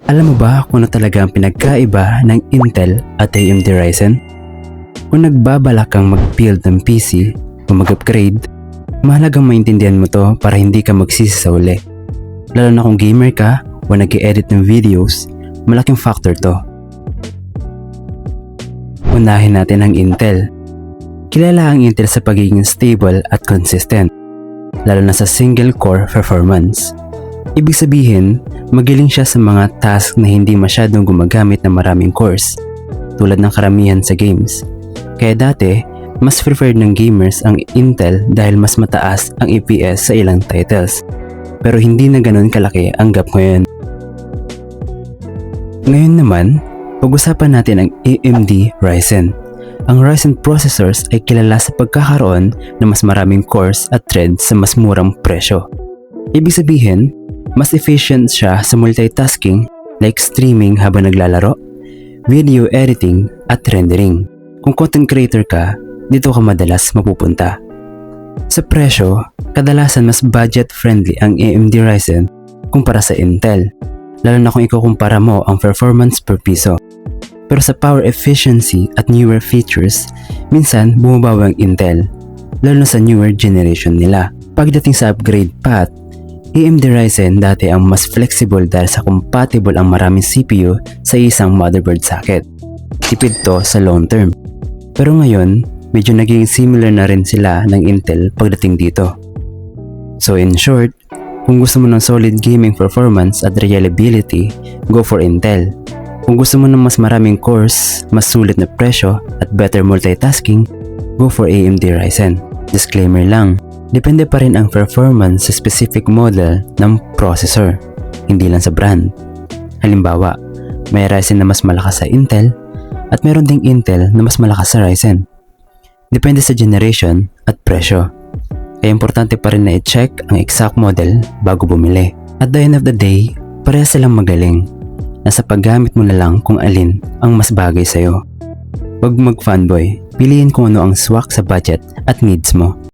Alam mo ba kung ano talaga ang pinagkaiba ng Intel at AMD Ryzen? Kung nagbabalak kang mag-build ng PC o mag-upgrade, mahalagang maintindihan mo to para hindi ka magsisi sa uli. Lalo na kung gamer ka o nag-i-edit ng videos, malaking factor to. Unahin natin ang Intel. Kilala ang Intel sa pagiging stable at consistent, lalo na sa single core performance. Ibig sabihin, magaling siya sa mga task na hindi masyadong gumagamit ng maraming cores, tulad ng karamihan sa games. Kaya dati, mas preferred ng gamers ang Intel dahil mas mataas ang FPS sa ilang titles. Pero hindi na ganun kalaki ang gap ngayon. Ngayon naman, pag-usapan natin ang AMD Ryzen. Ang Ryzen processors ay kilala sa pagkakaroon ng mas maraming cores at threads sa mas murang presyo. Ibig sabihin, mas efficient siya sa multitasking like streaming habang naglalaro, video editing at rendering. Kung content creator ka, dito ka madalas mapupunta. Sa presyo, kadalasan mas budget-friendly ang AMD Ryzen kumpara sa Intel, lalo na kung ikukumpara mo ang performance per piso. Pero sa power efficiency at newer features, minsan bumabawi ang Intel, lalo na sa newer generation nila. Pagdating sa upgrade path, AMD Ryzen dati ang mas flexible dahil sa compatible ang maraming CPU sa isang motherboard socket. Tipid to sa long term. Pero ngayon, medyo naging similar na rin sila ng Intel pagdating dito. So in short, kung gusto mo ng solid gaming performance at reliability, go for Intel. Kung gusto mo ng mas maraming cores, mas sulit na presyo at better multitasking, go for AMD Ryzen. Disclaimer lang, depende pa rin ang performance sa specific model ng processor, hindi lang sa brand. Halimbawa, may Ryzen na mas malakas sa Intel at meron ding Intel na mas malakas sa Ryzen. Depende sa generation at presyo. Kaya importante pa rin na i-check ang exact model bago bumili. At the end of the day, parehas silang magaling. Nasa paggamit mo na lang kung alin ang mas bagay sa'yo. Huwag mag-fanboy, piliin kung ano ang swak sa budget at needs mo.